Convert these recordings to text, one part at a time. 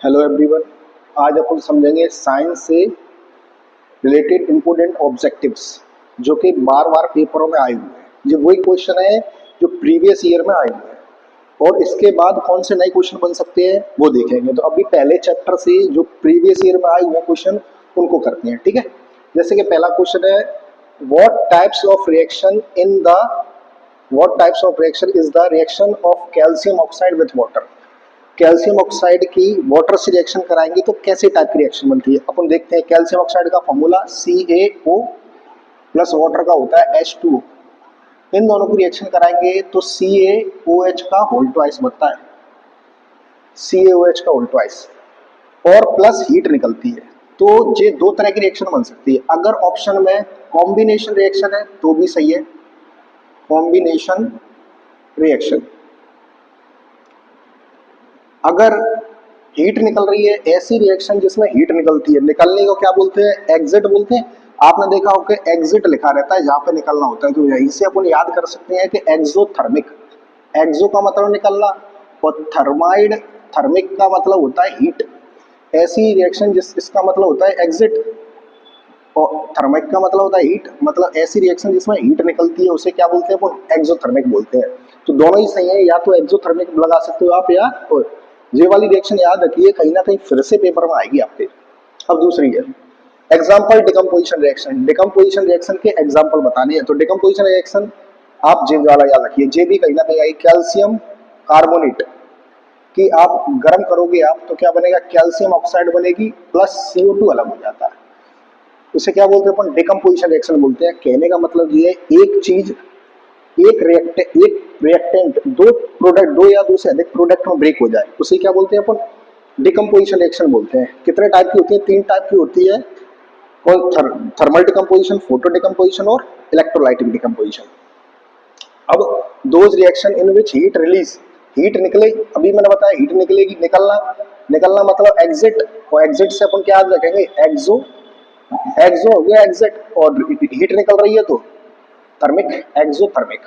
Hello everyone. आज अपन समझेंगे science से रिलेटेड इंपोर्टेंट ऑब्जेक्टिव्स जो कि बार बार पेपरों में आए हुए हैं। ये वही क्वेश्चन है जो प्रीवियस ईयर में आए हुए हैं और इसके बाद कौन से नए क्वेश्चन बन सकते हैं वो देखेंगे। तो अभी पहले चैप्टर से जो प्रीवियस ईयर में आए हुए क्वेश्चन उनको करते हैं, ठीक है। जैसे कि पहला क्वेश्चन है, what types of reaction in the what types of reaction is the reaction of calcium oxide with water. Calcium oxide की वाटर से रिएक्शन कराएंगे तो कैसे टाइप की रिएक्शन बनती है अपन देखते हैं। कैल्शियम ऑक्साइड का फॉर्मूला CaO प्लस वाटर का होता है H2O। इन दोनों की रिएक्शन कराएंगे तो CaOH का होल ट्वाइस बनता है, CaOH का होल ट्वाइस, और प्लस हीट निकलती है। तो ये दो तरह की रिएक्शन बन सकती है। अगर ऑप्शन में कॉम्बिनेशन रिएक्शन है तो भी सही है, कॉम्बिनेशन रिएक्शन। अगर हीट निकल रही है, ऐसी रिएक्शन जिसमें हीट निकलती है, निकलने को क्या बोलते हैं, एग्जिट बोलते हैं। आपने देखा होगा एग्जिट लिखा रहता है जहां पे निकलना होता है, तो यहीं से अपन याद कर सकते हैं कि एक्सोथर्मिक, एक्सो का मतलब निकलना और थर्माइड, थर्मिक का मतलब होता है हीट। ऐसी रिएक्शन इसका मतलब होता है एग्जिट और थर्मिक का मतलब होता है हीट। मतलब ऐसी रिएक्शन जिसमें हीट निकलती है उसे क्या बोलते हैं, वो एक्सोथर्मिक बोलते हैं। तो दोनों ही सही है, या तो एक्सोथर्मिक लगा सकते हो आप या तो ये वाली रिएक्शन याद रखिए, कहीं ना कहीं फिर से पेपर में आएगी आपके। अब दूसरी है example decomposition reaction. Decomposition reaction के एग्जाम्पल बताने हैं, तो डिकम्पोजिशन रिएक्शन आप जे वाला याद रखिए, जे भी कहीं ना कहीं आएगी। कैल्शियम कार्बोनेट कि आप गर्म करोगे आप तो क्या बनेगा, कैल्शियम ऑक्साइड बनेगी प्लस CO2 अलग हो जाता है। उसे क्या बोलते हैं अपन, डिकम्पोजिशन रिएक्शन बोलते हैं। कहने का मतलब ये है एक चीज, एक रिएक्टेंट दो प्रोडक्ट, दो या दो से अधिक प्रोडक्ट में ब्रेक हो जाए उसे क्या बोलते हैं अपन, डिकम्पोजिशन रिएक्शन बोलते हैं। कितने टाइप की होती है, तीन टाइप की होती है। और थर्मल डिकम्पोजिशन, फोटो डिकम्पोजिशन और इलेक्ट्रोलाइटिक डिकम्पोजिशन। अब those reaction in which heat release, heat निकले, अभी मैंने बताया हीट निकलेगी, निकलना, निकलना मतलब एग्जिट, और एग्जिट से अपन क्या याद रखेंगे, एक्सो, एक्सो हो गया एग्जिट, और हीट निकल रही है तो thermic, exothermic.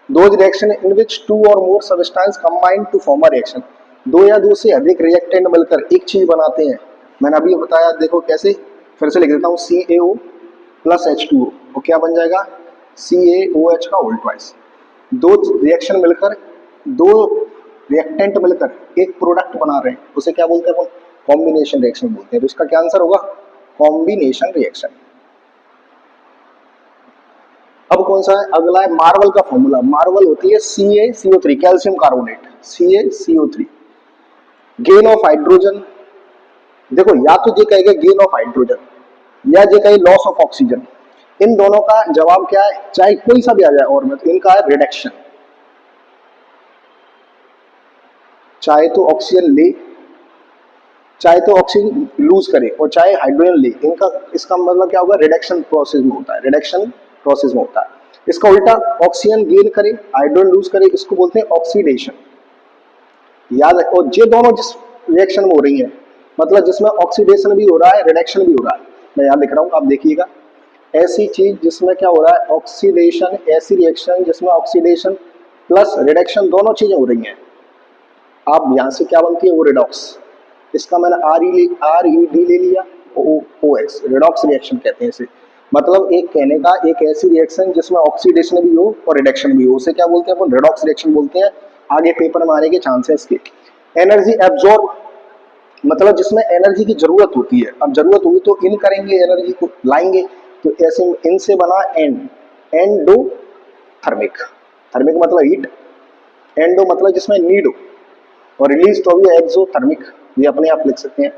Those reaction in which two और more substance combine to form a reaction, दो या दो से अधिक रिएक्टेंट मिलकर एक चीज बनाते हैं। मैंने अभी बताया, देखो कैसे, फिर से लिख देता हूँ, CaO प्लस H2O, वो क्या बन जाएगा, CaOH का होल ट्वाइस। दो रिएक्शन मिलकर, दो रिएक्टेंट मिलकर एक प्रोडक्ट बना रहे हैं उसे क्या बोलते हैं, कॉम्बिनेशन रिएक्शन बोलते हैं। तो इसका क्या आंसर होगा, कॉम्बिनेशन रिएक्शन। अब कौन सा है, अगला है मार्वल का फॉर्मूला। मार्वल होती है CaCO3, calcium carbonate, CaCO3। Gain of hydrogen, देखो या तो ये कहेगा गेन ऑफ हाइड्रोजन या ये कहे लॉस ऑफ ऑक्सीजन। इन दोनों का जवाब क्या है, चाहे कोई सा भी आ जाए, और में तो इनका है रिडक्शन। चाहे तो ऑक्सीजन ले, चाहे तो ऑक्सीजन लूज करे और चाहे हाइड्रोजन ले, इनका इसका मतलब क्या होगा, रिडक्शन प्रोसेस में होता है, रिडक्शन प्रोसेस में होता है। इसका उल्टा ऑक्सीजन गेन करे, हाइड्रोजन लूज करे, इसको बोलते हैं ऑक्सीडेशन। याद है, और ये दोनों जिस रिएक्शन में हो रही है, मतलब जिसमें ऑक्सीडेशन भी हो रहा है, रिडक्शन भी हो रहा है। मैं यहाँ लिख रहा हूँ, आप देखिएगा, ऐसी चीज जिसमें क्या हो रहा है, ऑक्सीडेशन, ऐसी रिएक्शन जिसमें ऑक्सीडेशन प्लस रिडक्शन दोनों चीजें हो रही हैं। आप यहाँ से क्या बनती है, वो रिडॉक्स। इसका मैंने RED ले लिया, OX, रिडॉक्स रिएक्शन कहते हैं इसे। मतलब एक कहने का, एक ऐसी रिएक्शन जिसमें ऑक्सीडेशन भी हो और रिडक्शन भी हो, उसे क्या बोलते हैं अपन, रिडॉक्स रिएक्शन बोलते हैं। आगे पेपर में आने के चांसेस के। एनर्जी एब्जॉर्ब, मतलब जिसमें एनर्जी की जरूरत होती है, अब जरूरत हुई तो इन करेंगे, एनर्जी को लाएंगे, तो ऐसे इनसे बना एंडो थर्मिक, थर्मिक मतलब हीट, एंडो मतलब जिसमें नीड हो, और रिलीज तो अभी एक्सोथर्मिक, ये अपने आप लिख सकते हैं।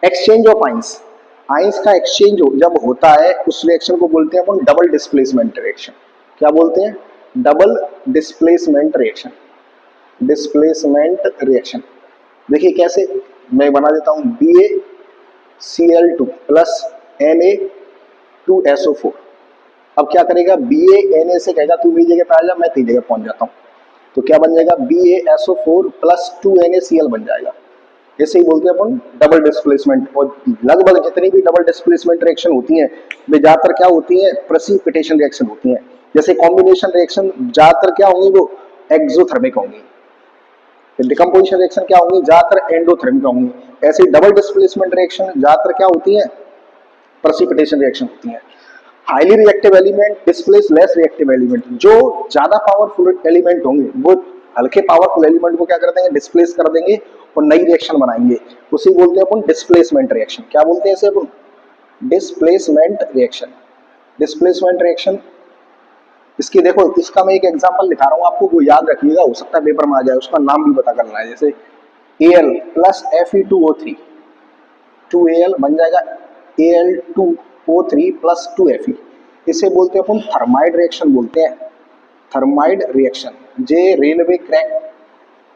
एक्सचेंज ऑफ आइंस, आइंस का एक्सचेंज जब होता है उस रिएक्शन को बोलते हैं अपन डबल डिस्प्लेसमेंट रिएक्शन। क्या बोलते हैं, double displacement reaction, displacement reaction. देखिए कैसे, मैं बना देता हूं, BaCl2 प्लस Na2SO4। अब क्या करेगा, BaNa से कहेगा तू मेरी जगह पे आ जा, मैं तेरी जगह पहुंच जाता हूँ, तो क्या बन जाएगा, BaSO4 प्लस 2NaCl बन जाएगा। ऐसे ही बोलते हैं अपन डबल डिस्प्लेसमेंट। और लगभग जितनी भी डबल डिस्प्लेसमेंट रिएक्शन होती हैं वे ज्यादातर क्या होती हैं, प्रेसिपिटेशन रिएक्शन होती हैं। जैसे कॉम्बिनेशन रिएक्शन ज्यादातर क्या होंगी, वो एक्सोथर्मिक होंगी। डिकम्पोजिशन रिएक्शन क्या होंगी, ज्यादातर एंडोथर्मिक होंगी। ऐसे डबल डिस्प्लेसमेंट रिएक्शन ज्यादातर क्या होती है, प्रेसिपिटेशन रिएक्शन होती है। Highly reactive element displace less reactive element, जो ज्यादा पावरफुल एलिमेंट होंगे वो हल्के पावरफुल एलिमेंट को क्या कर देंगे, डिस्प्लेस कर देंगे और नई रिएक्शन बनाएंगे, उसे बोलते हैं अपन डिस्प्लेसमेंट रिएक्शन। क्या बोलते हैं इसे अपन, डिस्प्लेसमेंट रिएक्शन। डिस्प्लेसमेंट रिएक्शन, इसकी देखो, इसका मैं एक एग्जांपल दिखा रहा हूं आपको, वो याद रखिएगा, हो सकता है पेपर में आ जाए, उसका नाम भी पता करना है। जैसे Al प्लस Fe2O3, 2Al बन जाएगा Al2O3 प्लस 2Fe, इसे बोलते हैं अपन थर्माइड रिएक्शन बोलते हैं, थर्माइड रिएक्शन। ये रेलवे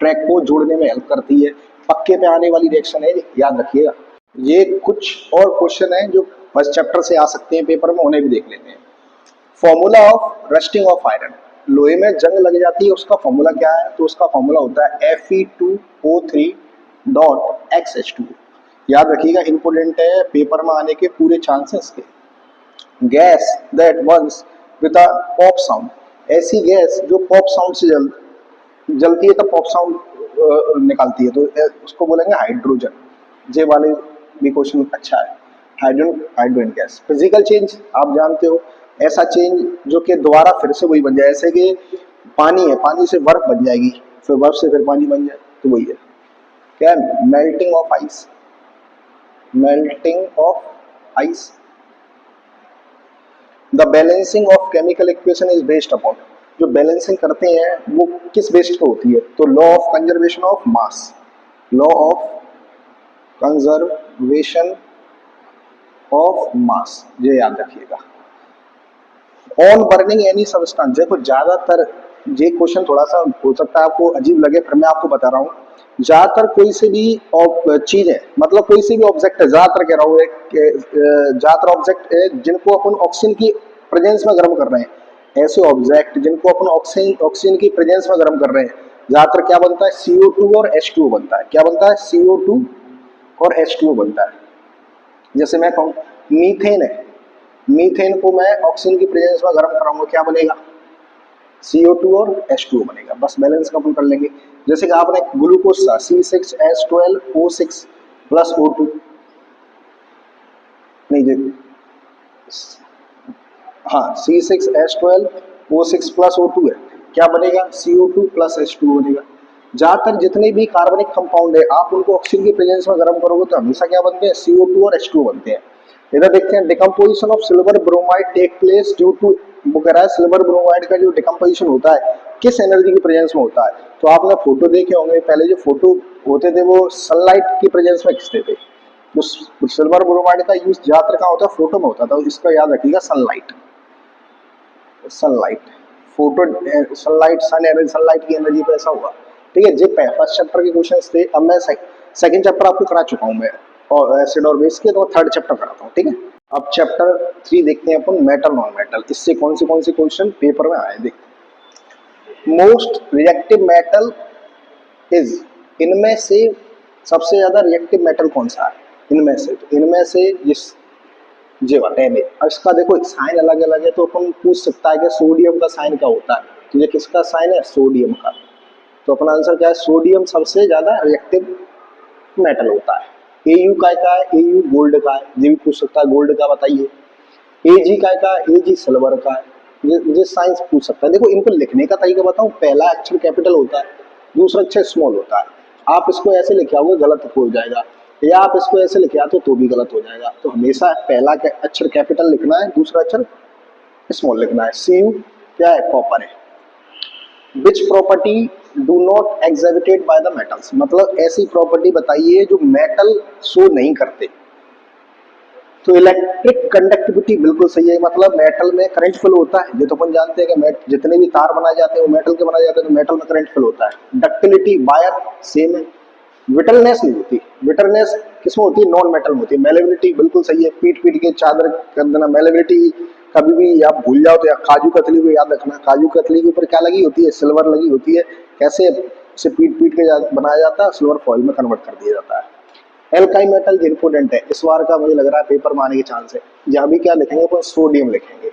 ट्रैक को जोड़ने में हेल्प करती है, पक्के पे आने वाली रिएक्शन है, याद रखिएगा। ये कुछ और क्वेश्चन है जो फर्स्ट चैप्टर से आ सकते हैं पेपर में, उन्हें भी देख लेते हैं। Formula of rusting of iron, लोहे में जंग लग जाती है, उसका फॉर्मूला क्या है, तो उसका फॉर्मूला होता है Fe2O3.XH2। याद रखिएगा, इंपोर्टेंट है, पेपर में आने के पूरे चांसेस के। Gas that once with a pop sound, ऐसी गैस जो पॉप साउंड से जलती है तो पॉप साउंड निकालती है, तो उसको बोलेंगे हाइड्रोजन। जे वाले भी क्वेश्चन अच्छा है, हाइड्रोजन गैस। फिजिकल चेंज आप जानते हो, ऐसा चेंज जो कि दोबारा फिर से वही बन जाए, ऐसे कि पानी है, पानी से बर्फ बन जाएगी, फिर बर्फ से फिर पानी बन जाए, तो वही है क्या, melting of ice, melting of ice. The balancing of chemical equation is based upon, जो बैलेंसिंग करते हैं वो किस बेस्ड पे होती है, तो law of conservation of mass, law of conservation of mass, ये याद रखिएगा। ऑन बर्निंग एनी सब्सटेंस, देखो ज्यादातर ये क्वेश्चन थोड़ा सा हो सकता है आपको अजीब लगे, फिर मैं आपको बता रहा हूँ। ज्यादातर कोई से भी चीज है, मतलब कोई से भी ऑब्जेक्ट है, ज्यादातर कह रहा हूँ, ज्यादातर ऑब्जेक्ट है जिनको अपन ऑक्सीजन की प्रेजेंस में गर्म कर रहे हैं, ऐसे ऑब्जेक्ट जिनको अपन ऑक्सीजन की प्रेजेंस में गर्म कर रहे हैं, ज्यादातर क्या बनता है, CO2 और H2O बनता है। क्या बनता है, CO2 और H2O बनता है। जैसे मैं कहूँ मीथेन है, मीथेन को मैं ऑक्सीजन की प्रेजेंस में गर्म कराऊंगा, क्या बनेगा, CO2 और H2O बनेगा। बस बैलेंस का अपन कर लेंगे। जैसे कि आपने ग्लूकोज था, C6H12O6 प्लस O2, नहीं हाँ, C6H12O6 प्लस O2 है, क्या बनेगा, CO2 प्लस H2O बनेगा। ज्यादातर जितने भी कार्बनिक कंपाउंड है, आप उनको ऑक्सीजन की प्रेजेंस में गर्म करोगे तो हमेशा क्या बनते हैं, CO2 और H2O बनते हैं। इधर देखते हैं, decomposition of silver bromide take place due to, वो कह रहा है सिल्वर ब्रोमाइड का जो डिकम्पोजिशन होता है किस एनर्जी की प्रेजेंस में होता है। तो आपने फोटो देखे होंगे, पहले जो फोटो होते थे वो सनलाइट की प्रेजेंस में खींचते थे, तो सिल्वर ब्रोमाइड का यूज ज्यादातर कहाँ होता है, फोटो में होता था, इसका याद रखिएगा, sunlight, sunlight, photo, sunlight, sun energy, sunlight की एनर्जी पे ऐसा हुआ। ठीक है, जो फर्स्ट चैप्टर के क्वेश्चन थे, अब मैं सेकंड चैप्टर आपको करा चुका हूँ मैं, और एसिड और बेस के, तो थर्ड चैप्टर कराता हूँ। ठीक है, अब चैप्टर 3 देखते हैं अपन, मेटल नॉन मेटल। इससे कौन से क्वेश्चन पेपर में आए, देखते हैं। मोस्ट रिएक्टिव मेटल इज, इनमें से सबसे ज्यादा रिएक्टिव मेटल कौन सा है, इनमें से जिस जी वाला है। अब इसका देखो साइन अलग अलग है, तो अपन पूछ सकता है कि सोडियम का साइन क्या होता है, तो ये किसका साइन है, सोडियम का। तो अपना आंसर क्या है, सोडियम सबसे ज्यादा रिएक्टिव मेटल होता है। Au का है, Au गोल्ड का है, ये भी पूछ सकता है, गोल्ड का बताइए। Ag का है, Ag सिल्वर का है, ये साइंस पूछ सकता है। देखो इनको लिखने का तरीका बताऊं, पहला अक्षर कैपिटल होता है, दूसरा अक्षर स्मॉल होता है। आप इसको ऐसे लिखे आओगे गलत हो जाएगा, या आप इसको ऐसे लिखे आते तो भी गलत हो जाएगा। तो हमेशा पहला अक्षर कैपिटल लिखना है, दूसरा अक्षर स्मॉल लिखना है। Cu क्या है, कॉपर है। Which property do not exhibited by the metals, मतलब ऐसी प्रॉपर्टी बताइए जो मेटल शो नहीं करते। तो इलेक्ट्रिक कंडक्टिविटी बिल्कुल सही है, मतलब मेटल में करंट फ्लो होता है, ये तो अपन जानते हैं कि जितने भी तार बनाए जाते हैं वो मेटल के बनाए जाते हैं, तो मेटल में करंट फ्लो होता है। डक्टिलिटी वायर सेम है। विटलनेस नहीं होती, विटलनेस किसमें होती है, नॉन मेटल में होती है। मेलेबिलिटी बिल्कुल सही है, पीट पीट के चादर कर देना। मेलेबिलिटी कभी भी आप भूल जाओ तो, या काजू कतली को याद रखना, काजू कतली के ऊपर क्या लगी होती है, सिल्वर लगी होती है। कैसे उसे पीट पीट के बनाया जाता है, सिल्वर फॉइल में कन्वर्ट कर दिया जाता है। एल्काइल मेटल इंपोर्टेंट है, इस बार का मुझे लग रहा है पेपर में आने के चांस है। यहाँ भी क्या लिखेंगे, अपन सोडियम लिखेंगे।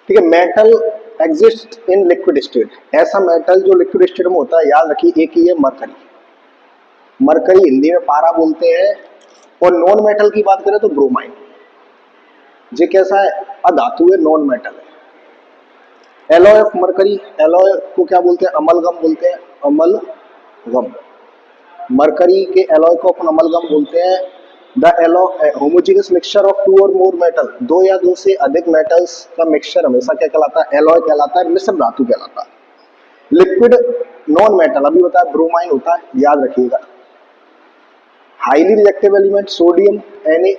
ठीक है, metal exist in liquid state, ऐसा मेटल जो लिक्विड स्टेट में होता है, याद रखिए एक ही है मरकरी। मरकरी हिंदी में पारा बोलते हैं। और नॉन मेटल की बात करें तो ब्रोमाइन। ये कैसा है? अधातु है, नॉन मेटल है। एलॉय ऑफ मरकरी, एलॉय को क्या बोलते हैं? अमलगम बोलते हैं, अमलगम। मरकरी के एलॉय को अपन अमलगम बोलते हैं। The alloy homogeneous mixture of two और मोर मेटल, दो या दो से अधिक मेटल्स का मिक्सचर हमेशा क्या कहलाता है? एलॉय कहलाता है, मिश्र धातु कहलाता है। लिक्विड नॉन मेटल अभी बताया ब्रोमाइन होता है, याद रखिएगा। Highly reactive element sodium any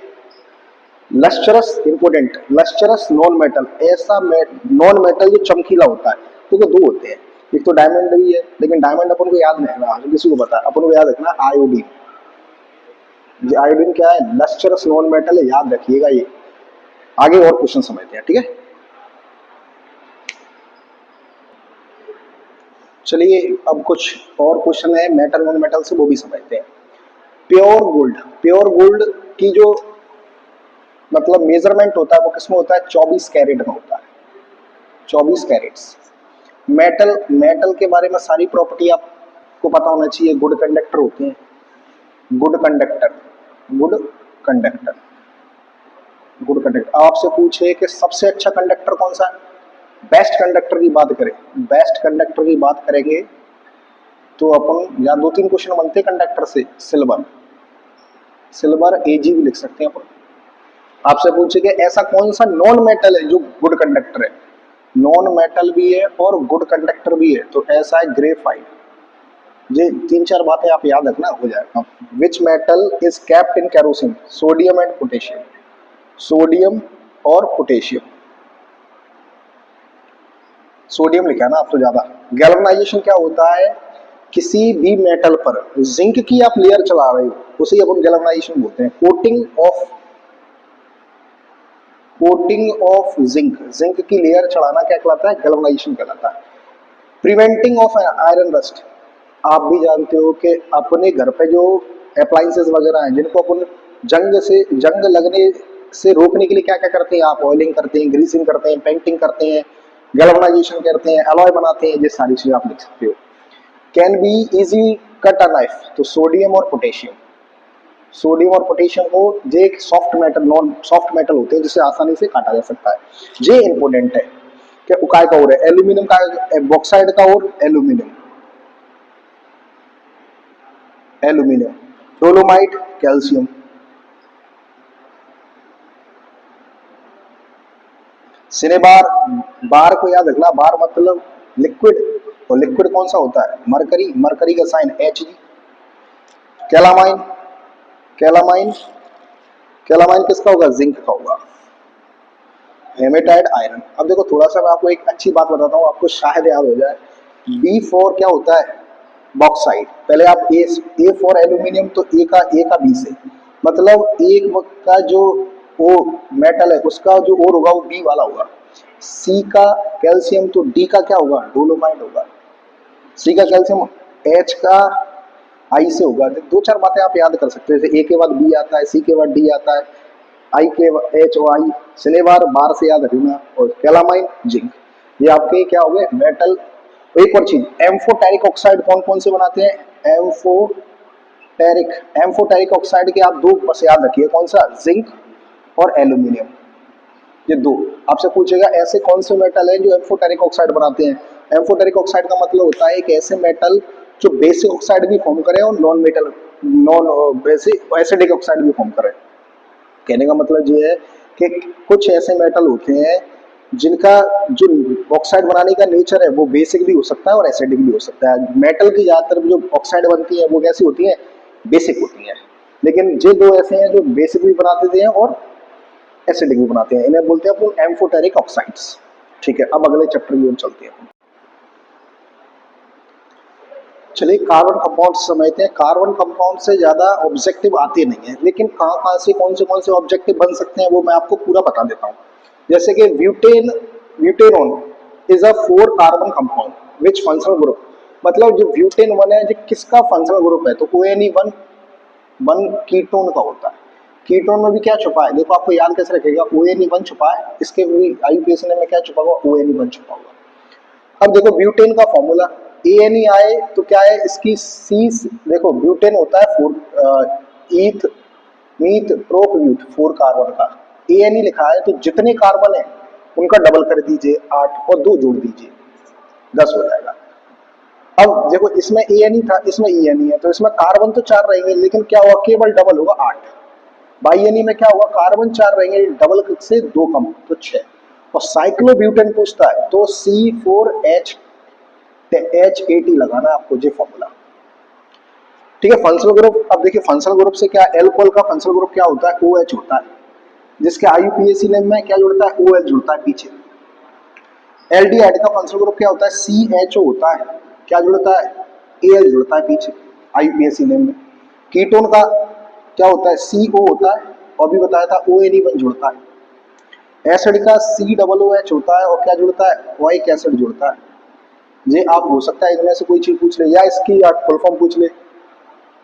lustrous important, lustrous non metal, ऐसा नॉन मेटल जो चमकीला होता है। तो दो होते हैं, एक तो डायमंड भी है, लेकिन डायमंड अपन को याद नहीं रखना, किसी को पता है, अपन को याद रखना आयोडीन। ये आयोडीन क्या है? लस्चरस नॉन मेटल है, याद रखिएगा ये। आगे और क्वेश्चन समझते हैं, ठीक है। चलिए अब कुछ और क्वेश्चन है मेटल नॉन मेटल से, वो भी समझते हैं। प्योर गोल्ड, प्योर गोल्ड की जो मतलब मेजरमेंट होता है वो किसमें होता है? 24 कैरेट में होता है, 24 कैरेट्स। मेटल, मेटल के बारे में सारी प्रॉपर्टी आपको पता होना चाहिए। गुड कंडक्टर होते हैं, good conductor, good conductor, good conductor. आपसे पूछे कि सबसे अच्छा कंडक्टर कौन सा है, बेस्ट कंडक्टर की बात करें, बेस्ट कंडक्टर की बात करेंगे तो अपन यहाँ दो तीन क्वेश्चन बनते हैं कंडक्टर से। सिल्वर, सिल्वर एजी भी लिख सकते हैं अपन। आपसे पूछे कि ऐसा कौन सा नॉन मेटल है जो गुड कंडक्टर है, नॉन मेटल भी है और गुड कंडक्टर भी है, तो ऐसा है ग्रेफाइट। ये तीन चार बातें आप याद रखना, हो जाएगा। Which metal is kept in kerosene? Sodium and potassium, sodium और पोटेशियम। सोडियम लिखा है ना आप तो ज्यादा। गैल्वेनाइजेशन क्या होता है? किसी भी मेटल पर जिंक की आप लेयर चला रहे हो, उसे अपन गैल्वेनाइजेशन बोलते हैं। कोटिंग ऑफ जिंक, जिंक की लेयर चढ़ाना क्या कहलाता है? गैल्वेनाइजेशन कहलाता है। प्रिवेंटिंग ऑफ आयरन रस्ट, आप भी जानते हो कि अपने घर पे जो अप्लायंसेस वगैरह हैं जिनको अपन जंग लगने से रोकने के लिए क्या क्या करते हैं? आप ऑयलिंग करते हैं, ग्रीसिंग करते हैं, पेंटिंग करते हैं, गैल्वेनाइजेशन करते हैं, अलॉय बनाते हैं, ये सारी चीजें आप लिख सकते हो। Can be easy cut a knife, तो सोडियम और पोटेशियम, सोडियम और पोटेशियम को जे एक soft metal, non soft metal होते हैं जिसे आसानी से काटा जा सकता है। जे इंपोर्टेंट है कि उकाय का और है, एल्यूमिनियम का, बॉक्साइड का और aluminium, aluminium, dolomite, calcium. Cinnabar, बार को याद रखना, बार मतलब लिक्विड, और लिक्विड कौन सा होता है? मरकरी, मरकरी का sign Hg। Calamine, calamine, calamine किसका होगा? जिंक का होगा। Haematite iron. अब देखो थोड़ा सा मैं आपको एक अच्छी बात बताता हूँ, आपको शायद याद हो जाए। B4 क्या होता है? बॉक्साइड। पहले आप ए फॉर एल्यूमिनियम, तो ए का बी से मतलब एक का जो वो मेटल है उसका जो और होगा वो बी वाला होगा। सी का कैल्शियम, तो डी का क्या होगा? डोलोमाइट होगा। सी का कैल्शियम, एच का आई से होगा। दो चार बातें आप याद कर सकते हैं, जैसे ए के बाद बी आता है, सी के बाद डी आता है, आई के एच और आई। सिनेबार बार से याद रखना, और कैलामाइन जिंक। ये आपके क्या हो गए? मेटल। एक और चीज, एम्फोटेरिक ऑक्साइड कौन कौन से बनाते हैं? एम्फोटेरिक, एम्फोटेरिक ऑक्साइड के आप दो बस याद रखिए, कौन सा? जिंक और एल्यूमिनियम, ये दो। आपसे पूछेगा ऐसे कौन से मेटल हैं जो एम्फोटेरिक ऑक्साइड बनाते हैं? एम्फोटेरिक ऑक्साइड का मतलब होता है एक ऐसे मेटल जो बेसिक ऑक्साइड भी फॉर्म करे और non metal, non basic acidic oxide भी फॉर्म करे। कहने का मतलब ये है कि कुछ ऐसे मेटल होते हैं जिनका जो ऑक्साइड बनाने का नेचर है वो बेसिक भी हो सकता है और एसिडिक भी हो सकता है। मेटल की ज्यादातर जो ऑक्साइड बनती है वो कैसी होती है? बेसिक होती है। लेकिन ये दो ऐसे हैं जो बेसिक भी बनाते हैं और एसिडिक भी बनाते हैं, इन्हें बोलते हैं अपन एम्फोटेरिक ऑक्साइड्स। ठीक है, अब अगले चैप्टर की ओर चलते हैं। चलिए कार्बन कंपाउंड समझते हैं। कार्बन कंपाउंड से ज्यादा ऑब्जेक्टिव आते नहीं है, लेकिन कहाँ से कौन से ऑब्जेक्टिव बन सकते हैं वो मैं आपको पूरा बता देता हूँ। जैसे कि butane, butanone is a 4 carbon compound which functional group, मतलब जो ब्यूटेन वन है जो किसका फंक्शनल ग्रुप है? तो ONE1 वन कीटोन का होता है। कीटोन में भी क्या छुपा है? देखो आपको याद कैसे रखेगा, ONE1 छुपा है, इसके भी IUPAC में क्या छुपा हुआ? ONE1 छुपा हुआ। अब देखो ब्यूटेन का फॉर्मूला ANE आए तो क्या है इसकी सी, देखो ब्यूटेन होता है 4 ईथ मीथ प्रोपब्यूट 4 कार्बन का, ANE लिखा है तो जितने कार्बन है उनका डबल कर दीजिए 8 और 2 जोड़ दीजिए 10 हो जाएगा। अब देखो इसमें ANE था, इसमें ENE है, तो इसमें कार्बन तो 4 रहेंगे लेकिन क्या हुआ केवल डबल होगा 8। बाई में क्या होगा कार्बन 4 रहेंगे डबल से 2 कम तो 6। और साइक्लोब्यूटेन पूछता है तो C4H80 लगाना आपको ये फॉर्मूला। ठीक है फंक्शनल ग्रुप, अब देखिए फंक्शनल ग्रुप से क्या एल्कोहल का फंक्शनल ग्रुप क्या होता है OH होता है, जिसके IUPAC नेम में क्या जुड़ता है OL जुड़ता है पीछे। एल्डिहाइड का फंक्शनल ग्रुप क्या होता है CHO होता है, क्या जुड़ता है AL जुड़ता है पीछे IUPAC नेम में। कीटोन का क्या होता है CO होता है और भी बताया था ONE1 जुड़ता है। एसिड का COOH होता है और क्या जुड़ता है ओइक एसिड जुड़ता है। ये आप हो सकता है इनमें से कोई चीज पूछ ले या इसकी फुल फॉर्म पूछ ले।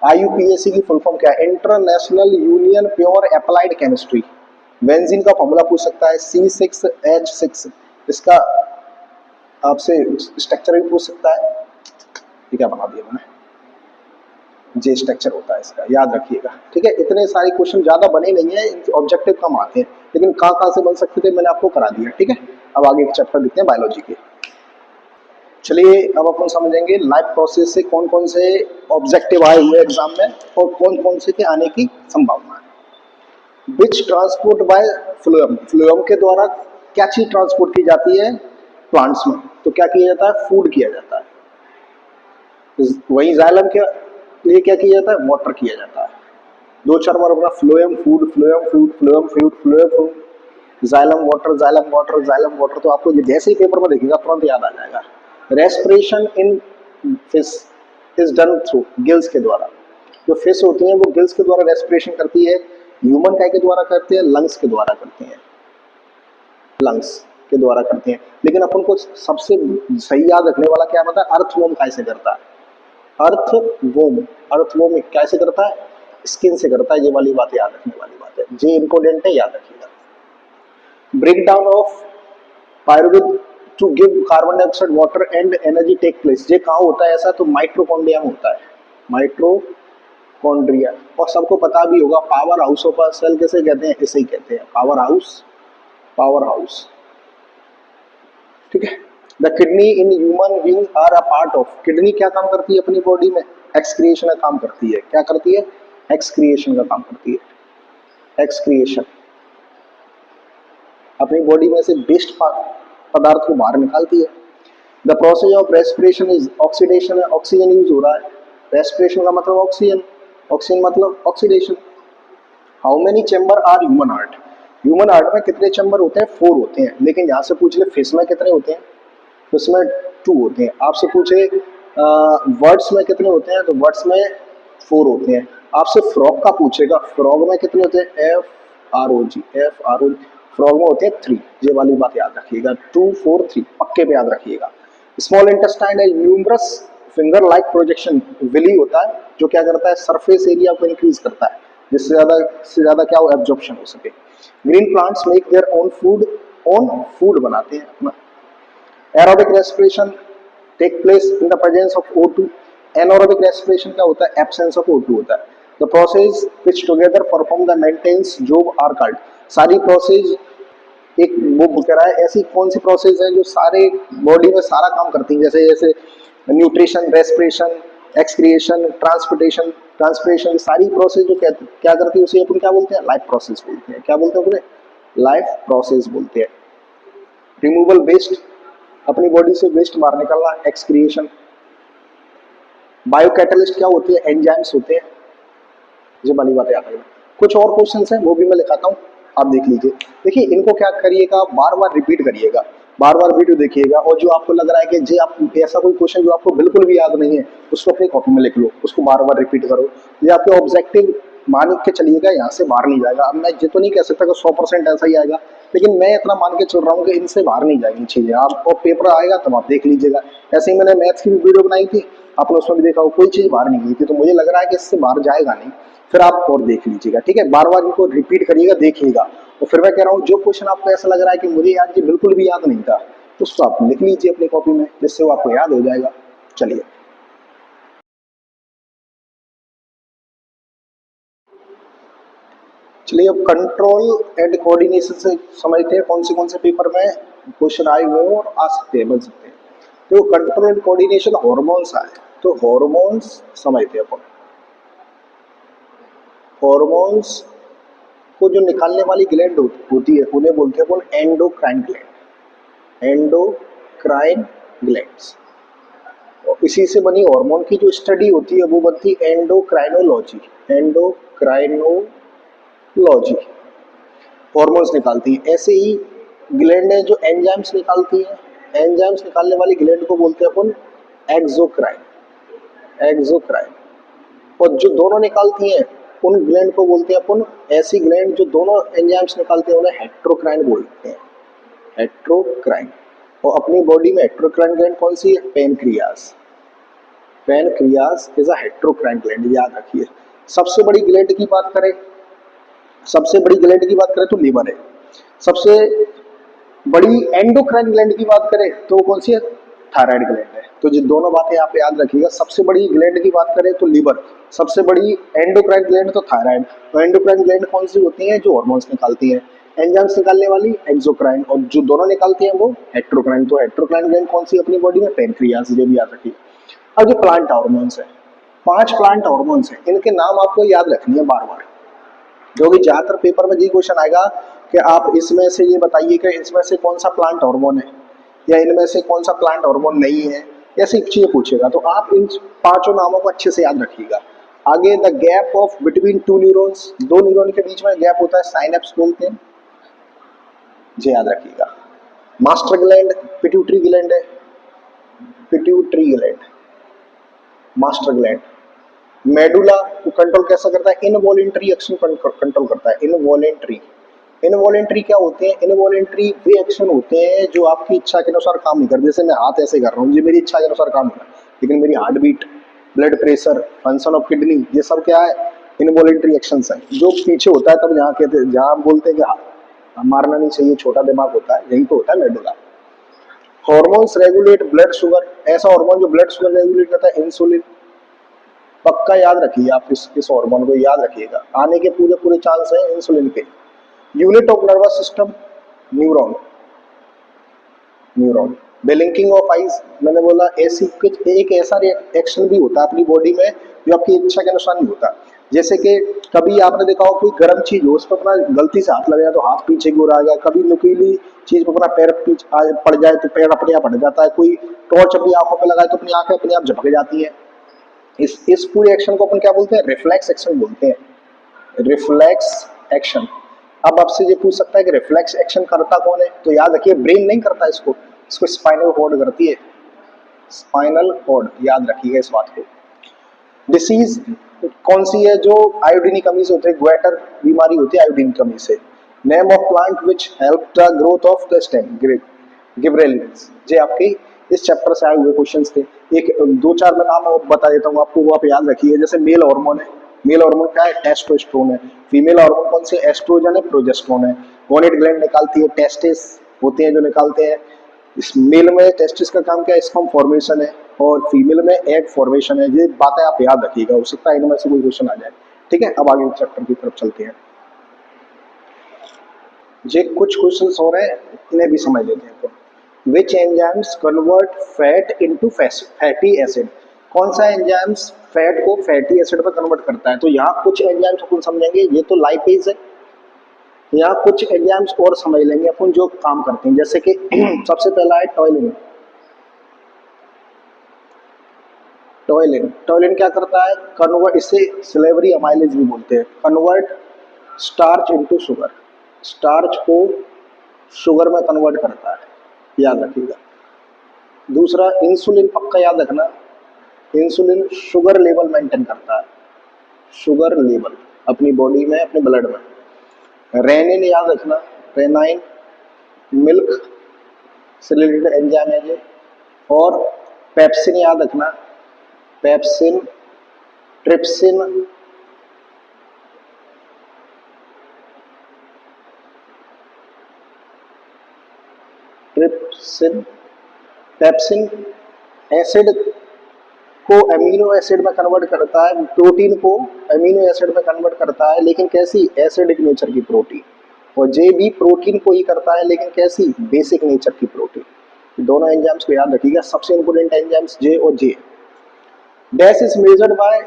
IUPAC की फुल फॉर्म क्या है international union pure applied chemistry. Benzene का फॉर्मूला पूछ सकता है C6H6, इसका आपसे स्ट्रक्चर भी पूछ सकता है। ठीक है बना दिया मैंने, जे स्ट्रक्चर होता है इसका याद रखिएगा। ठीक है इतने सारे क्वेश्चन ज्यादा बने नहीं है, ऑब्जेक्टिव कम आते हैं लेकिन कहाँ से बन सकते थे मैंने आपको करा दिया। ठीक है अब आगे एक चैप्टर देखते हैं बायोलॉजी के। चलिए अब अपन समझेंगे लाइफ प्रोसेस से कौन कौन से ऑब्जेक्टिव आए हुए एग्जाम में और कौन कौन से के आने की संभावना है। विच ट्रांसपोर्ट बाय फ्लोएम, फ्लोएम के द्वारा क्या चीज ट्रांसपोर्ट की जाती है प्लांट्स में, तो क्या किया जाता है फूड किया जाता है। वही जाइलम के लिए क्या किया जाता है वाटर किया जाता है। 2-4 बार अपना phloem food phloem food phloem food phloem food, xylem water xylem water xylem water, तो आपको जैसे ही पेपर में देखिएगा तुरंत याद आ जाएगा। Respiration in fish is done through gills के द्वारा, जो फिश होती हैं वो गिल्स के द्वारा रेस्पिरेशन करती है। ह्यूमन काय के द्वारा करते हैं लंग्स के द्वारा करते हैं, लंग्स के द्वारा करते हैं। लेकिन अपन को सबसे सही याद रखने वाला क्या पता है अर्थवॉर्म कैसे करता है। अर्थवॉर्म कैसे करता है स्किन से करता है, ये वाली बात याद रखने वाली बात है, ये इंपॉर्टेंट है याद रखिएगा। Break down of pyruvate to give carbon dioxide water and energy take place, ये कहाँ होता है ऐसा तो माइट्रोकॉन्ड्रिया में होता है, माइट्रोकॉन्ड्रिया। और सबको पता भी होगा power house of a cell कैसे कहते हैं, ऐसे ही कहते हैं पावर हाउस, पावर हाउस। ठीक है the kidney in human being are a part of, kidney क्या काम करती है अपनी बॉडी में एक्सक्रिएशन का काम करती है, क्या करती है एक्सक्रिएशन का काम करती है। एक्सक्रिएशन अपनी बॉडी में से वेस्ट पदार्थ को बाहर निकालती है। The process of respiration is oxidation, है ऑक्सीजन यूज हो रहा है, रेस्पिरेशन का मतलब ऑक्सीजन, ऑक्सीजन मतलब oxidation. How many chamber are human heart, human heart में कितने चैम्बर होते हैं 4 होते हैं, लेकिन यहाँ से पूछ ले फिश में कितने होते हैं तो इसमें 2 होते हैं। आपसे पूछे वर्ड्स में कितने होते हैं तो वर्ड्स में 4 होते हैं। आपसे फ्रॉग का पूछेगा फ्रॉग में कितने होते हैं FROG, फ्रॉग में होते हैं 3, ये वाली बात याद रखिएगा 2 4 3 पक्के पे याद रखिएगा। स्मॉल इंटेस्टाइन है numerous finger like projection, villi होता है जो क्या करता है सरफेस एरिया को इंक्रीज करता है जिससे ज्यादा क्या हो एब्जॉर्प्शन हो सके। Green plants make their own food बनाते हैं अपना। Aerobic respiration take place in the presence of O2, anaerobic respiration क्या होता है एब्सेंस ऑफ O2 होता है। The process which together perform the maintenance job are called, सारी प्रोसेस एक वो कह रहा है ऐसी कौन सी प्रोसेस है जो सारे बॉडी में सारा काम करती है, जैसे जैसे nutrition respiration excretion transportation transpiration, सारी प्रोसेस जो क्या करती है उसे अपन क्या बोलते हैं लाइफ प्रोसेस बोलते हैं। क्या बोलते हैं अपने लाइफ प्रोसेस बोलते हैं। रिमूवल वेस्ट, अपनी बॉडी से वेस्ट बाहर निकालना एक्सक्रिएशन। बायो कैटलिस्ट क्या होते हैं एंजाइम्स होते हैं, ये वाली बात याद रखना। कुछ और क्वेश्चंस हैं वो भी मैं लिखाता हूँ आप देख लीजिए। देखिए इनको क्या करिएगा बार बार रिपीट करिएगा, बार बार वीडियो देखिएगा और जो आपको लग रहा है कि जी आप ऐसा कोई क्वेश्चन जो आपको बिल्कुल भी याद नहीं है उसको अपनी कॉपी में लिख लो, उसको बार बार रिपीट करो। ये आपके ऑब्जेक्टिव मान के चलिएगा यहाँ से बाहर नहीं जाएगा। अब मैं ये तो नहीं कह सकता कि 100% ऐसा ही आएगा, लेकिन मैं इतना मान के चल रहा हूँ कि इनसे बाहर नहीं जाएंगी चीजें। आपको पेपर आएगा तब आप देख लीजिएगा। ऐसे ही मैंने मैथ्स की भी वीडियो बनाई थी, आपने उसमें भी देखा हो कोई चीज बाहर नहीं गई थी, तो मुझे लग रहा है कि इससे बाहर जाएगा नहीं, फिर आप और देख लीजिएगा। ठीक है बार बार इनको रिपीट करिएगा देखिएगा। और फिर मैं कह रहा हूँ जो क्वेश्चन आपको ऐसा लग रहा है कि मुझे याद ये बिल्कुल भी याद नहीं था, उसको आप लिख लीजिए अपनी कॉपी में, जिससे वो आपको याद हो जाएगा। चलिए, चलिए अब कंट्रोल एंड कोऑर्डिनेशन से समझते हैं कौन से पेपर में क्वेश्चन आए हुए हैं और आ सकते हैं, बन सकते हैं। तो कंट्रोल एंड कोऑर्डिनेशन हॉर्मोन्स आए, तो हॉर्मोन्स समझते हैं अपन। हॉर्मोन्स को जो निकालने वाली ग्लैंड होती है उन्हें बोलते हैं अपन एंडोक्राइन ग्लैंड, एंडोक्राइन ग्लैंड्स। और इसी से बनी हार्मोन की जो स्टडी होती है वो बनती है एंडोक्राइनोलॉजी, एंडोक्राइनोलॉजी हॉर्मोन्स निकालती है। ऐसे ही ग्लैंड है जो एंजाइम्स निकालती है, एंजाइम्स निकालने वाली ग्लैंड को बोलते हैं अपन एक्सोक्राइन, एक्सोक्राइन। और जो दोनों निकालती हैं उन ग्लैंड को बोलते हैं अपन, ऐसी ग्लैंड जो दोनों एंजाइम्स निकालते हैं उन्हें हेट्रोक्राइन बोलते हैं, हेट्रोक्राइन। और अपनी बॉडी में हेट्रोक्राइन ग्लैंड कौन सी है? Pancreas, pancreas is a heterocrine gland, याद रखिए। सबसे बड़ी ग्लैंड की बात करें, सबसे बड़ी ग्लैंड की बात करें तो लीवर है। सबसे बड़ी एंडोक्राइन ग्लैंड की बात करें तो कौन सी है? थायराइड ग्लैंड है। तो ये दोनों बातें आप याद रखिएगा, सबसे बड़ी ग्लैंड की बात करें तो लीवर, सबसे बड़ी एंडोक्राइन ग्लैंड तो थायराइड। तो एंडोक्राइन ग्लैंड कौन सी होती है? जो हार्मोन्स निकालती है, एंजाइम्स निकालने वाली एक्सोक्राइन, और जो दोनों निकालती है वो हेट्रोक्राइन। तो हेट्रोक्राइन ग्लैंड कौन सी अपनी बॉडी में? पेनक्रियास, ये भी याद रखिए। अब जो प्लांट हार्मोन्स है, 5 प्लांट हार्मोन्स है, इनके नाम आपको याद रखनी है बार बार, जो कि ज्यादातर पेपर में ये क्वेश्चन आएगा कि आप इसमें से ये बताइए कि इसमें से कौन सा प्लांट हार्मोन है या इनमें से कौन सा प्लांट हार्मोन नहीं है, ऐसी चीजें पूछेगा। तो आप इन 5 नामों को अच्छे से याद रखिएगा। आगे, the gap of between two neurons, दो न्यूरॉन के बीच में गैप होता है, साइनेप्स बोलते हैं, ये याद रखिएगा। मास्टर ग्लैंड पिट्यूटरी ग्लैंड है, pituitary gland, master gland. Medulla को कंट्रोल कैसा करता है? इनवॉलेंट्री एक्शन कंट्रोल करता है, इनवॉलेंट्री। इनवॉलेंट्री क्या होते हैं? इनवॉलेंट्री वे एक्शन होते हैं जो आपकी इच्छा के अनुसार काम नहीं करते। जैसे मैं हाथ ऐसे कर रहा हूँ, ये मेरी इच्छा के अनुसार काम हो रहा है, लेकिन मेरी heart beat, blood pressure, function of kidney, ये सब क्या है? इनवॉलेंट्री एक्शंस है। जो पीछे होता है तब जहाँ कहते हैं, जहाँ बोलते हैं कि मारना नहीं चाहिए, छोटा दिमाग होता है, यही तो होता है medulla. Hormones regulate blood sugar, ऐसा हार्मोन जो ब्लड शुगर रेगुलेट करता है, इंसुलिन। पक्का याद रखिए आप इस हार्मोन को याद रखिएगा, आने के पूरे पूरे चांस है इंसुलिन के। Unit of nervous system, neuron, neuron. Blinking of eyes, मैंने बोला ऐसी कुछ एक ऐसा एक्शन भी होता है अपनी बॉडी में जो आपकी इच्छा के अनुसार नहीं होता। जैसे कि कभी आपने देखा हो कोई गर्म चीज हो, उस पर अपना गलती से हाथ लग जाए तो हाथ पीछे को आ गया, कभी नुकीली चीज पर अपना पैर पीछे पड़ जाए तो पैर अपने आप हट जाता है, कोई टॉर्च अपनी आंखों पर लगाए तो अपनी आंखें अपने आप झपक जाती है। इस पूरे एक्शन को अपन क्या बोलते हैं? रिफ्लेक्स एक्शन बोलते हैं, रिफ्लेक्स एक्शन। अब आपसे ये पूछ सकता है कि रिफ्लेक्स एक्शन करता कौन है? तो याद रखिए ब्रेन नहीं करता इसको, इसको स्पाइनल कॉर्ड करती है, स्पाइनल कॉर्ड, याद रखिएगा इस बात को। डिसीज कौन सी है? जो आयोडीन की कमी से होते हैं, ग्वेटर बीमारी होती है आयोडीन की कमी से। Name of plant which help the growth of the stem, gibberellins. ये आपकी इस चैप्टर से आए हुए क्वेश्चंस थे। एक दो चार मैं नाम और बता देता हूँ आपको, वो आप याद रखिए। जैसे मेल हार्मोन है, मेल हार्मोन क्या है? टेस्टोस्टेरोन है। फीमेल हार्मोन कौन से? एस्ट्रोजन है, प्रोजेस्टेरोन है। गोनेट ग्लैंड निकालती है, टेस्टिस होते हैं जो निकालते हैं। इस मेल में टेस्टिस का काम क्या है? स्पर्म फॉर्मेशन है, और फीमेल में एग फॉर्मेशन है। ये बातें आप याद रखिएगा, हो सकता है इनमें से कोई क्वेश्चन आ जाए। ठीक है, अब आगे चैप्टर की तरफ चलते हैं। ये कुछ क्वेश्चंस हो रहे हैं, इन्हें भी समझ लेते हैं। तो which enzymes convert fat into fatty acid, कौन सा एंजाइम्स फैट को फैटी एसिड में कन्वर्ट करता है? तो यहाँ कुछ एंजाइम्स अपन समझेंगे, ये तो लाइपेज है। यहाँ कुछ एंजाइम्स और समझ लेंगे अपन जो काम करते हैं, जैसे कि सबसे पहला है टॉयलिन। टॉयलिन, टॉयलिन क्या करता है? कन्वर्ट, इसे सिलेवरी अमाइलेज भी बोलते हैं, convert starch into sugar, starch को शुगर में कन्वर्ट करता है, याद रखिएगा। दूसरा इंसुलिन, पक्का याद रखना, इंसुलिन शुगर लेवल मेंटेन करता है, शुगर लेवल अपनी बॉडी में, अपने ब्लड में। रेनिन याद रखना, रेनाइन मिल्क से रिलेटेड एंजाइम है ये। और पेप्सिन याद रखना, pepsin, trypsin, pepsin, pepsin acid को अमीनो एसिड में कन्वर्ट करता है, प्रोटीन को अमीनो एसिड में कन्वर्ट करता है, लेकिन कैसी, एसिडिक नेचर की प्रोटीन। और जे भी प्रोटीन को ही करता है, लेकिन कैसी, बेसिक नेचर की प्रोटीन। दोनों एंजाइम्स को याद रखिएगा, सबसे इंपोर्टेंट एंजाइम्स जे और J. Dash is measured by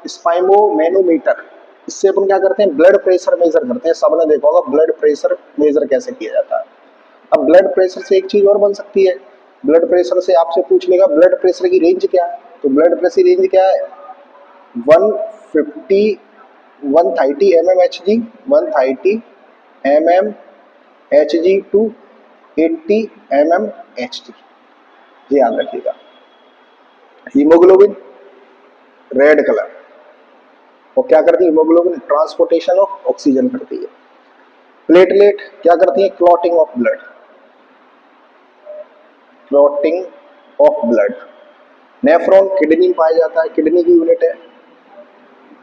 sphygmomanometer. इससे अपन क्या करते हैं, ब्लड प्रेशर मेजर करते हैं। सबने देखा होगा ब्लड प्रेशर मेजर कैसे किया जाता है। अब ब्लड प्रेशर से एक चीज और बन सकती है, ब्लड प्रेशर से आपसे पूछ लेगा ब्लड प्रेशर की रेंज क्या है, तो ब्लड प्रेशर रेंज क्या है, 150 130 mmHg, 130 mmHg टू 80 mmHg, ये याद रखिएगा। हीमोग्लोबिन रेड कलर, और क्या करती है हीमोग्लोबिन, ट्रांसपोर्टेशन ऑफ ऑक्सीजन करती है। प्लेटलेट क्या करती है, clotting of blood, clotting of blood. Nephron kidney में पाया जाता है, किडनी की यूनिट है।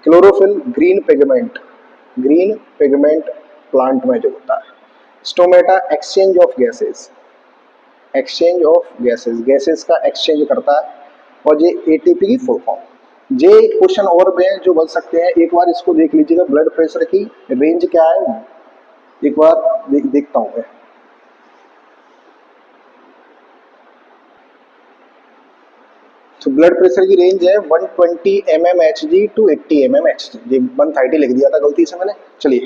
Chlorophyll green pigment, green pigment plant में जो होता है। Stomata exchange of gases, exchange of gases, gases का एक्सचेंज करता है। और ये एटीपी की फुल फॉर्म। ये क्वेश्चन और भी हैं जो बन सकते हैं, एक बार इसको देख लीजिएगा, ब्लड प्रेशर की रेंज क्या है, एक बार देखता हूं मैं। तो ब्लड प्रेशर की रेंज है 120 mmHg टू 80 mmHg। ये 130 लिख दिया था गलती से मैंने, चलिए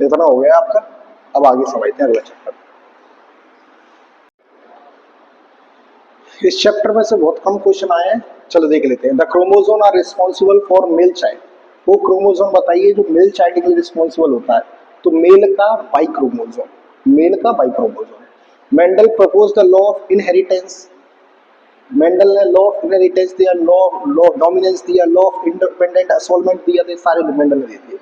इतना हो गया आपका। अब आगे समझते हैं अगला चैप्टर। इस चैप्टर में से बहुत कम क्वेश्चन आए हैं, चलो देख लेते हैं। The chromosome are responsible for male child. वो क्रोमोसोम बताइए जो मेल चाइल्ड के लिए रिस्पॉन्सिबल होता है, तो मेल का बाई क्रोमोसोम, मेल का by chromosome. Mendel propose the law of inheritance, Mendel ने लॉ ऑफ इनहेरिटेंस दिया, लॉ ऑफ डोमिनेंस दिया, लॉ ऑफ इंडिपेंडेंट असोल्वमेंट दिया, तो सारे मेंडल ने दे दिए।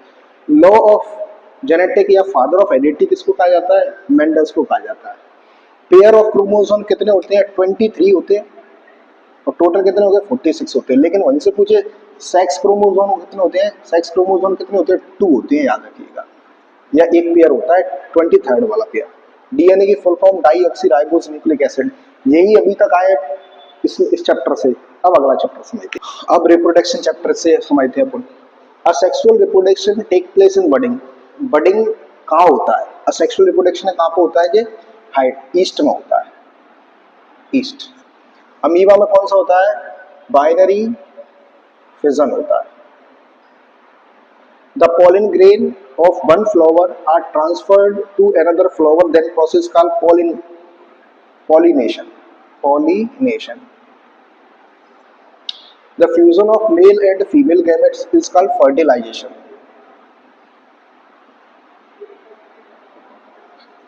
लॉ ऑफ जेनेटिक या फादर ऑफ हेरिडिटी किसको कहा जाता है, मेंडल्स को कहा जाता है। पेयर ऑफ क्रोमोसोम कितने होते हैं, 23 होते हैं, और टोटल कितने होते हैं, 46 होते हैं। लेकिन वहीं से पूछे सेक्स क्रोमोसोम कितने होते हैं, सेक्स क्रोमोसोम कितने होते हैं, 2 होते हैं, याद रखिएगा। या एक पेयर होता है 23rd वाला पेयर। डीएनए की फुल फॉर्म डाईऑक्सीराइबोस न्यूक्लिक एसिड। यही अभी तक आए इस चैप्टर से। अब अगला चैप्टर समझते हैं, अब रिप्रोडक्शन चैप्टर से समझते हैं अपन। Asexual reproduction take place in budding. Budding कहाँ होता है, असेक्सुअल रिप्रोडक्शन कहाँ पे होता है, ये हाइट ईस्ट में होता है, ईस्ट। अमीबा में कौन सा होता है, बाइनरी फिजन होता है। The pollen grain of one flower are transferred to another flower, then process called pollination, pollination. The fusion of male and female gametes is called fertilization.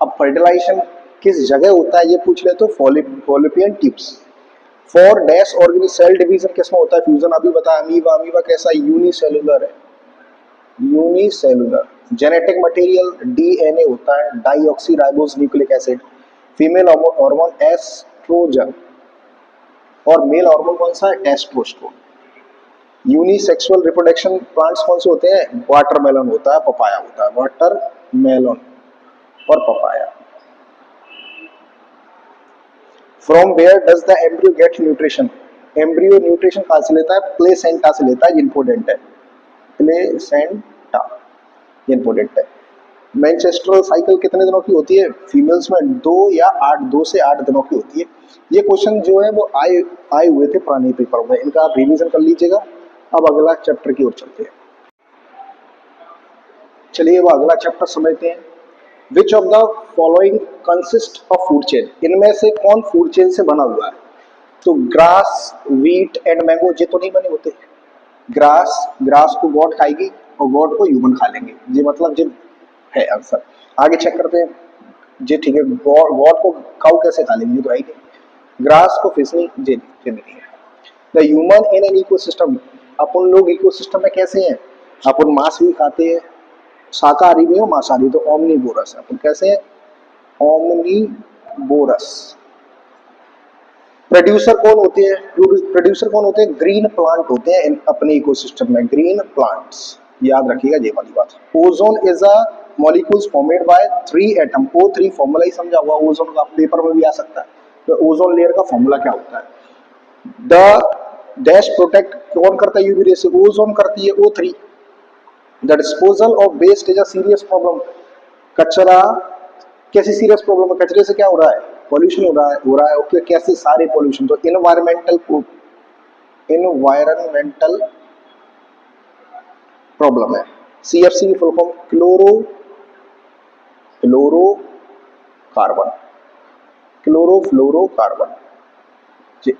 अब फर्टिलाइजेशन किस जगह होता है ये पूछ ले तो fallopian tubes. For dash organic cell division किसमें होता है, फ्यूजन अभी बताया। अमीबा, अमीबा कैसा यूनिसेलुलर है, यूनिसेलुलर। जेनेटिक मटेरियल डीएनए होता है, deoxyribose nucleic acid. Female hormone estrogen, और मेल हार्मोन कौन सा है, टेस्टोस्टेरोन। यूनिसेक्सुअल रिप्रोडक्शन प्लांट्स कौन से होते हैं, वाटरमेलन होता है, पपाया होता है, वाटरमेलन और papaya. From where does the embryo get nutrition, embryo nutrition कहां से लेता है, प्लेसेंटा से लेता है, इंपोर्टेंट है, प्लेसेंटा, इंपोर्टेंट है। मेंस्ट्रुअल साइकिल कितने दिनों की होती है, फीमेल्स में 2 से 8 दिनों की होती है। ये क्वेश्चन जो है वो आए हुए थे पुराने पेपर में, इनका आप रिवीजन कर लीजिएगा। अब अगला चैप्टर की ओर चलते हैं, चलिए वो अगला चैप्टर समझते हैं। Which of the following consist of food chain, इनमें से कौन फूड चेन से बना हुआ है, तो ग्रास, व्हीट एंड मैंगो ये तो नहीं बने होते। ग्रास को गॉड खाएगी और गॉड को ह्यूमन खा लेंगे, ये मतलब जो है आंसर। आगे चेक करते हैं, जी ठीक है, गॉड को काउ कैसे खा लेंगे, तो आएगी। ग्रास को फिश नहीं, ये नहीं है। The human in an ecosystem, अपन लोग इकोसिस्टम में कैसे हैं, अपन मांस भी खाते हैं, शाकाहारी भी हो मांसाहारी, तो ओमनीवोरस है अपन, कैसे हैं, ओमनीवोरस। प्रोड्यूसर कौन होते हैं, प्रोड्यूसर कौन होते हैं, ग्रीन प्लांट होते हैं अपने इकोसिस्टम में, ग्रीन प्लांट्स, याद रखिएगा ये वाली बात। Ozone is a molecules formed by 3 atom, O3 formula ही समझा हुआ ओजोन का, पेपर में भी आ सकता है। तो ओजोन लेयर का फॉर्मूला क्या होता है? द डैश प्रोटेक्ट कौन करता है यूवी रे से? ओजोन करती है, O3। The disposal of waste is a serious problem. कचरा कैसी सीरियस प्रॉब्लम है? कचरे से क्या हो रहा है? पॉल्यूशन हो रहा है। ओके, कैसे? सारे पॉल्यूशन। तो इन्वायरमेंटल प्रॉब्लम है। CFC की फुल फॉर्म क्लोरोफ्लोरोकार्बन, क्लोरोफ्लोरोकार्बन जी।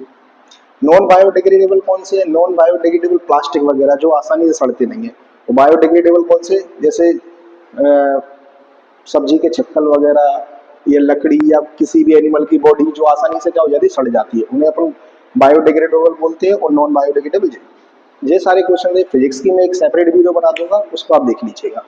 नॉन बायोडिग्रेडेबल कौन से है? नॉन बायोडिग्रेडेबल प्लास्टिक वगैरह जो आसानी से सड़ते नहीं है। तो बायोडिग्रेडेबल कौन से? जैसे सब्जी के छिलकल वगैरह, या लकड़ी, या किसी भी एनिमल की बॉडी जो आसानी से क्या हो जाती है? सड़ जाती है, उन्हें अपन बायोडिग्रेडेबल बोलते हैं। और नॉन बायोडिग्रेडेबल, ये सारे क्वेश्चन फिजिक्स की मैं एक सेपरेट वीडियो बना दूंगा, उसको आप देख लीजिएगा।